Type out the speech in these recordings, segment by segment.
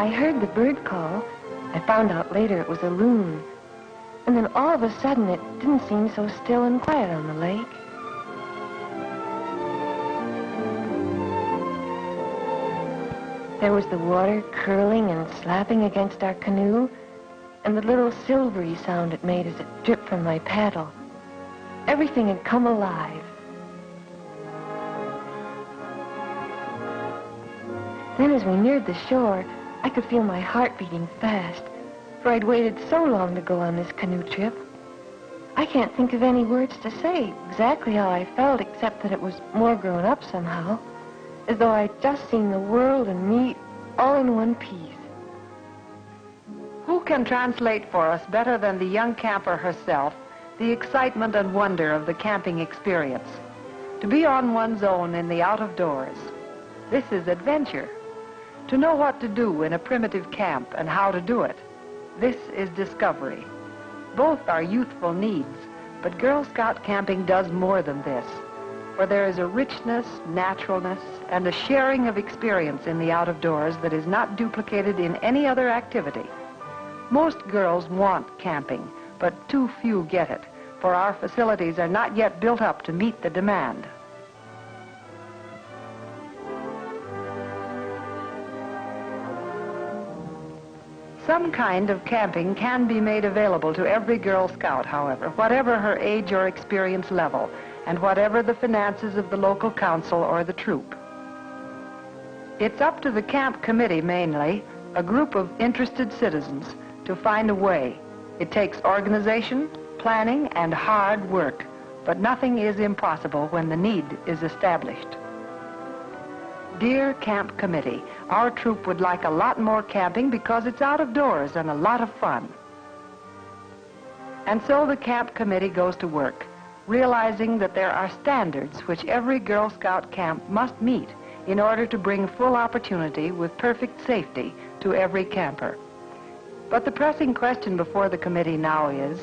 I heard the bird call. I found out later it was a loon. And then all of a sudden it didn't seem so still and quiet on the lake. There was the water curling and slapping against our canoe, and the little silvery sound it made as it dripped from my paddle. Everything had come alive. Then as we neared the shore, I could feel my heart beating fast, for I'd waited so long to go on this canoe trip. I can't think of any words to say exactly how I felt, except that it was more grown up somehow, as though I'd just seen the world and me all in one piece. Who can translate for us better than the young camper herself the excitement and wonder of the camping experience? To be on one's own in the out of doors. This is adventure. To know what to do in a primitive camp and how to do it. This is discovery. Both are youthful needs, but Girl Scout camping does more than this. For there is a richness, naturalness, and a sharing of experience in the out of doors that is not duplicated in any other activity. Most girls want camping, but too few get it, for our facilities are not yet built up to meet the demand. Some kind of camping can be made available to every Girl Scout, however, whatever her age or experience level, and whatever the finances of the local council or the troop. It's up to the camp committee mainly, a group of interested citizens, to find a way. It takes organization, planning, and hard work, but nothing is impossible when the need is established. Dear Camp Committee, our troop would like a lot more camping because it's out of doors and a lot of fun. And so the Camp Committee goes to work, realizing that there are standards which every Girl Scout camp must meet in order to bring full opportunity with perfect safety to every camper. But the pressing question before the committee now is,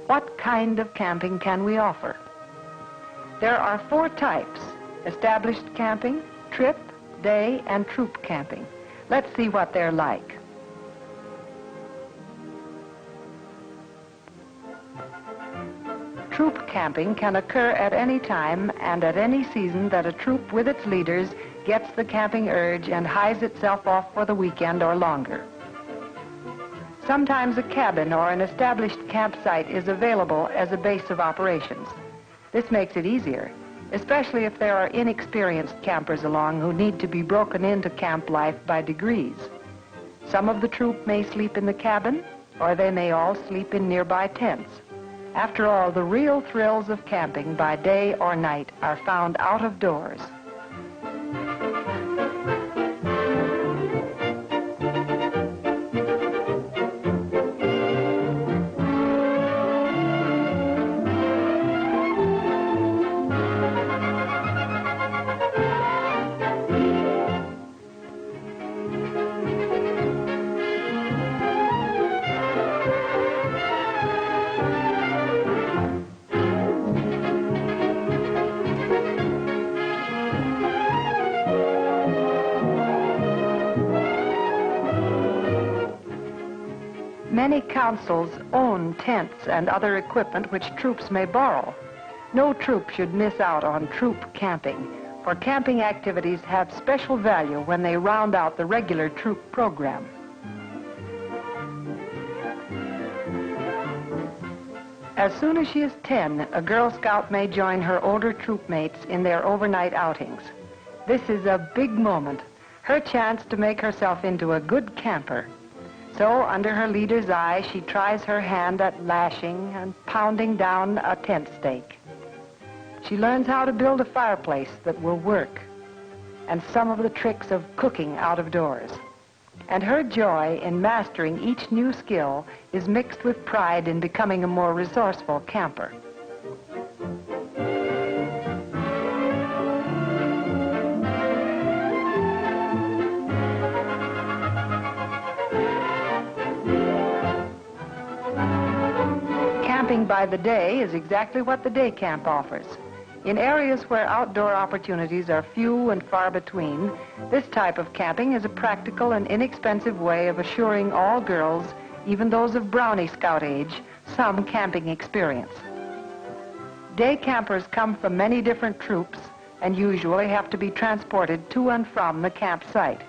what kind of camping can we offer? There are 4 types: established camping, trip, day, and troop camping. Let's see what they're like. Troop camping can occur at any time and at any season that a troop with its leaders gets the camping urge and hies itself off for the weekend or longer. Sometimes a cabin or an established campsite is available as a base of operations. This makes it easier, especially if there are inexperienced campers along who need to be broken into camp life by degrees. Some of the troop may sleep in the cabin, or they may all sleep in nearby tents. After all, the real thrills of camping by day or night are found out of doors. Many councils own tents and other equipment which troops may borrow. No troop should miss out on troop camping, for camping activities have special value when they round out the regular troop program. As soon as she is 10, a Girl Scout may join her older troop mates in their overnight outings. This is a big moment, her chance to make herself into a good camper. So, under her leader's eye, she tries her hand at lashing and pounding down a tent stake. She learns how to build a fireplace that will work, and some of the tricks of cooking out of doors. And her joy in mastering each new skill is mixed with pride in becoming a more resourceful camper. Camping by the day is exactly what the day camp offers. In areas where outdoor opportunities are few and far between, this type of camping is a practical and inexpensive way of assuring all girls, even those of Brownie Scout age, some camping experience. Day campers come from many different troops and usually have to be transported to and from the campsite.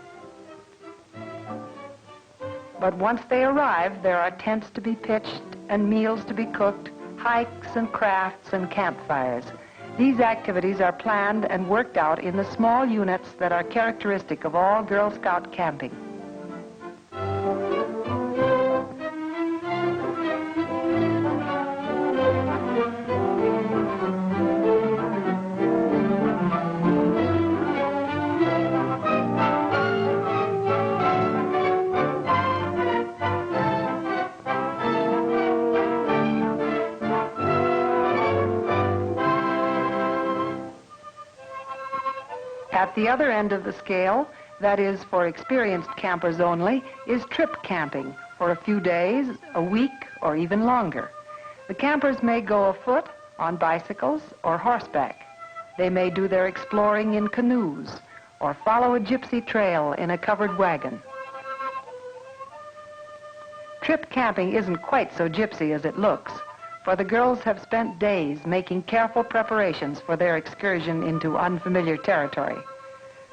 But once they arrive, there are tents to be pitched and meals to be cooked, hikes and crafts and campfires. These activities are planned and worked out in the small units that are characteristic of all Girl Scout camping. At the other end of the scale, that is for experienced campers only, is trip camping for a few days, a week, or even longer. The campers may go afoot, on bicycles, or horseback. They may do their exploring in canoes or follow a gypsy trail in a covered wagon. Trip camping isn't quite so gypsy as it looks, for the girls have spent days making careful preparations for their excursion into unfamiliar territory.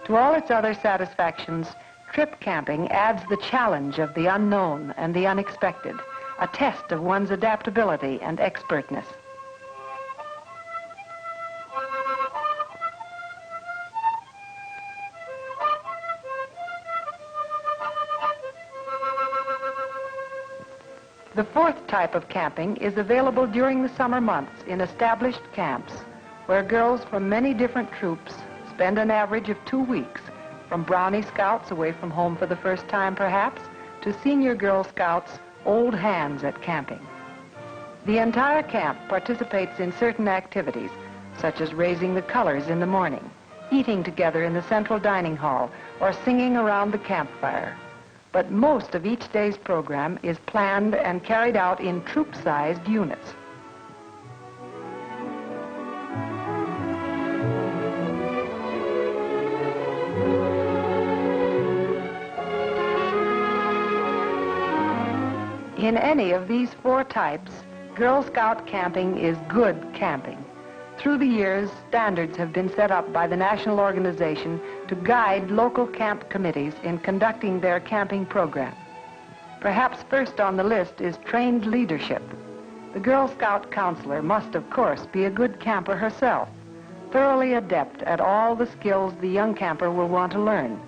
To all its other satisfactions, trip camping adds the challenge of the unknown and the unexpected, a test of one's adaptability and expertness. The fourth type of camping is available during the summer months in established camps, where girls from many different troops spend an average of 2 weeks, from Brownie Scouts away from home for the first time perhaps, to senior Girl Scouts, old hands at camping. The entire camp participates in certain activities, such as raising the colors in the morning, eating together in the central dining hall, or singing around the campfire. But most of each day's program is planned and carried out in troop-sized units. In any of these 4 types, Girl Scout camping is good camping. Through the years, standards have been set up by the national organization to guide local camp committees in conducting their camping program. Perhaps first on the list is trained leadership. The Girl Scout counselor must, of course, be a good camper herself, thoroughly adept at all the skills the young camper will want to learn.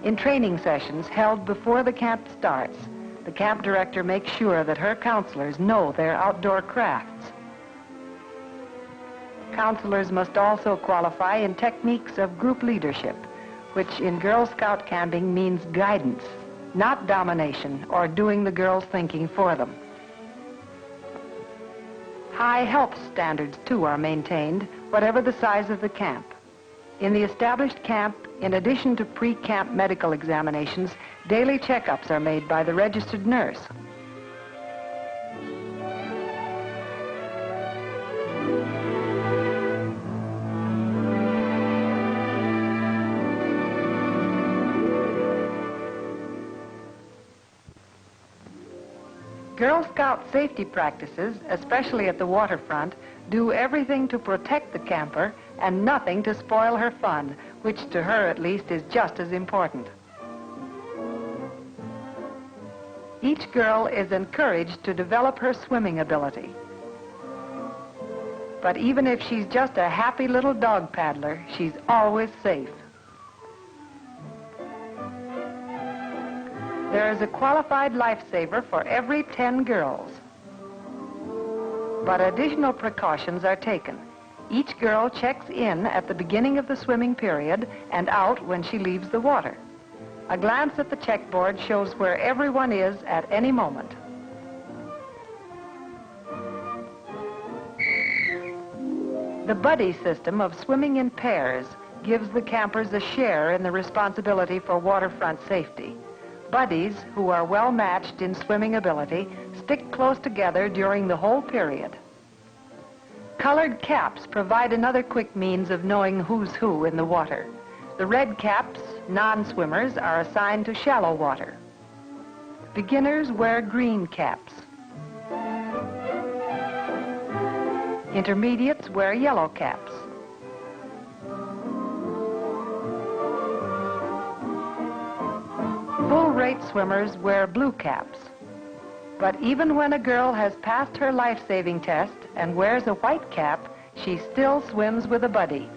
In training sessions held before the camp starts, the camp director makes sure that her counselors know their outdoor crafts. Counselors must also qualify in techniques of group leadership, which in Girl Scout camping means guidance, not domination or doing the girls' thinking for them. High health standards, too, are maintained, whatever the size of the camp. In the established camp, in addition to pre-camp medical examinations, daily checkups are made by the registered nurse. Girl Scout safety practices, especially at the waterfront, do everything to protect the camper and nothing to spoil her fun, which to her at least is just as important. Each girl is encouraged to develop her swimming ability. But even if she's just a happy little dog paddler, she's always safe. There is a qualified lifesaver for every 10 girls. But additional precautions are taken. Each girl checks in at the beginning of the swimming period and out when she leaves the water. A glance at the checkboard shows where everyone is at any moment. The buddy system of swimming in pairs gives the campers a share in the responsibility for waterfront safety. Buddies, who are well matched in swimming ability, stick close together during the whole period. Colored caps provide another quick means of knowing who's who in the water. The red caps, non-swimmers, are assigned to shallow water. Beginners wear green caps. Intermediates wear yellow caps. Full rate swimmers wear blue caps. But even when a girl has passed her life-saving test and wears a white cap, she still swims with a buddy.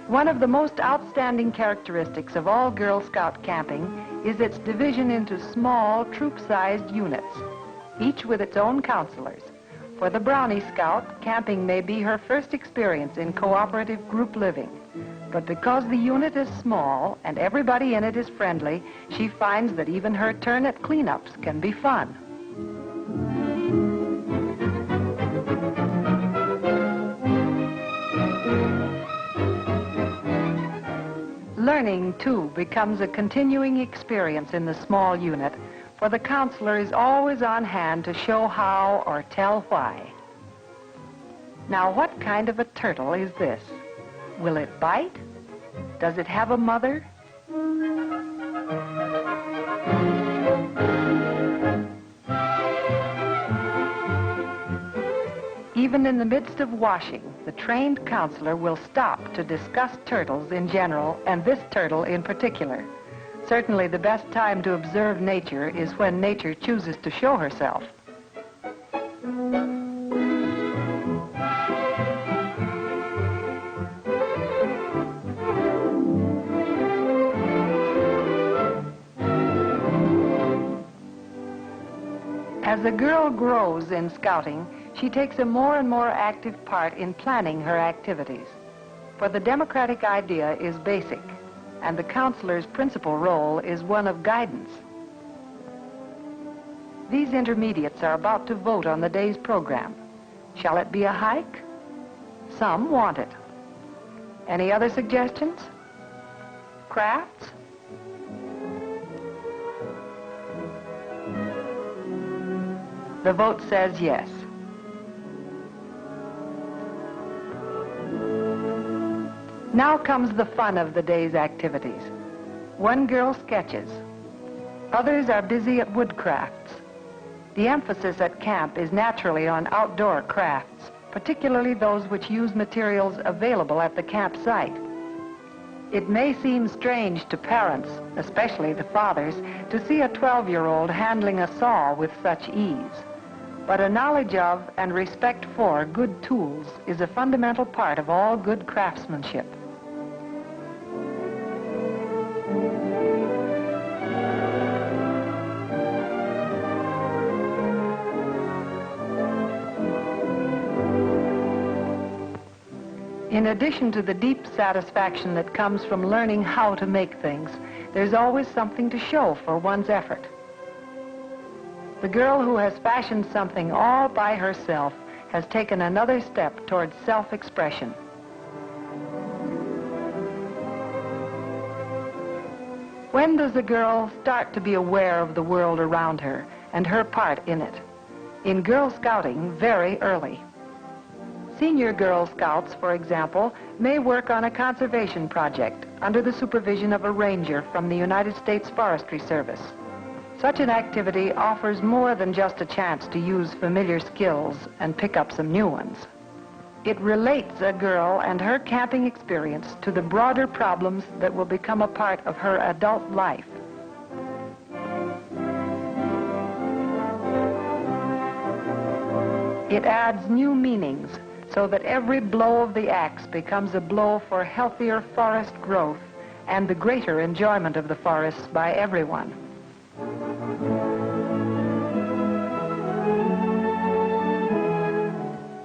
One of the most outstanding characteristics of all Girl Scout camping is its division into small, troop-sized units, each with its own counselors. For the Brownie Scout, camping may be her first experience in cooperative group living. But because the unit is small and everybody in it is friendly, she finds that even her turn at cleanups can be fun. Learning, too, becomes a continuing experience in the small unit, for the counselor is always on hand to show how or tell why. Now, what kind of a turtle is this? Will it bite? Does it have a mother? Even in the midst of washing, the trained counselor will stop to discuss turtles in general and this turtle in particular. Certainly the best time to observe nature is when nature chooses to show herself. As a girl grows in scouting, she takes a more and more active part in planning her activities. For the democratic idea is basic, and the counselor's principal role is one of guidance. These intermediates are about to vote on the day's program. Shall it be a hike? Some want it. Any other suggestions? Crafts? The vote says yes. Now comes the fun of the day's activities. One girl sketches. Others are busy at woodcrafts. The emphasis at camp is naturally on outdoor crafts, particularly those which use materials available at the campsite. It may seem strange to parents, especially the fathers, to see a 12-year-old handling a saw with such ease. But a knowledge of and respect for good tools is a fundamental part of all good craftsmanship. In addition to the deep satisfaction that comes from learning how to make things, there's always something to show for one's effort. The girl who has fashioned something all by herself has taken another step towards self-expression. When does a girl start to be aware of the world around her and her part in it? In Girl Scouting, very early. Senior Girl Scouts, for example, may work on a conservation project under the supervision of a ranger from the United States Forestry Service. Such an activity offers more than just a chance to use familiar skills and pick up some new ones. It relates a girl and her camping experience to the broader problems that will become a part of her adult life. It adds new meanings so that every blow of the axe becomes a blow for healthier forest growth and the greater enjoyment of the forests by everyone.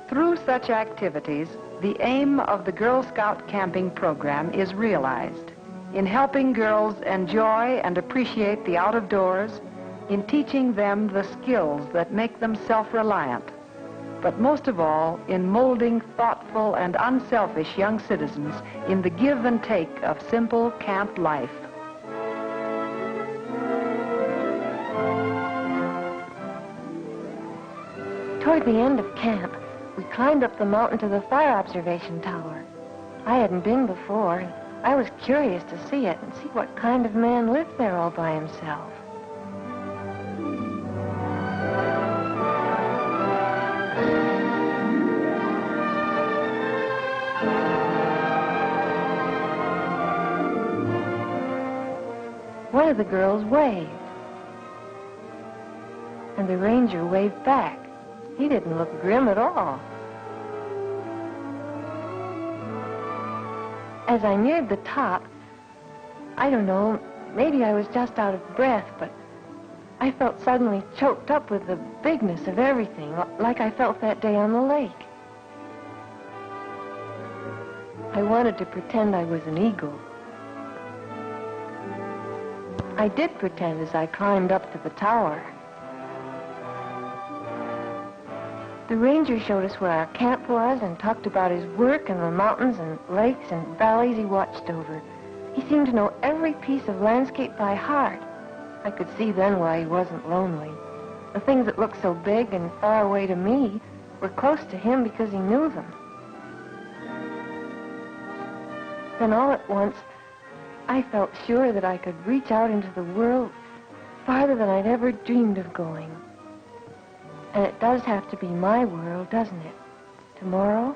Through such activities, the aim of the Girl Scout camping program is realized in helping girls enjoy and appreciate the out of doors, in teaching them the skills that make them self-reliant, but most of all, in molding thoughtful and unselfish young citizens in the give and take of simple camp life. Toward the end of camp, we climbed up the mountain to the fire observation tower. I hadn't been before, and I was curious to see it and see what kind of man lived there all by himself. One of the girls waved, and the ranger waved back. He didn't look grim at all. As I neared the top, I don't know, maybe I was just out of breath, but I felt suddenly choked up with the bigness of everything, like I felt that day on the lake. I wanted to pretend I was an eagle. I did pretend as I climbed up to the tower. The ranger showed us where our camp was and talked about his work and the mountains and lakes and valleys he watched over. He seemed to know every piece of landscape by heart. I could see then why he wasn't lonely. The things that looked so big and far away to me were close to him because he knew them. Then all at once, I felt sure that I could reach out into the world farther than I'd ever dreamed of going. And it does have to be my world, doesn't it? Tomorrow,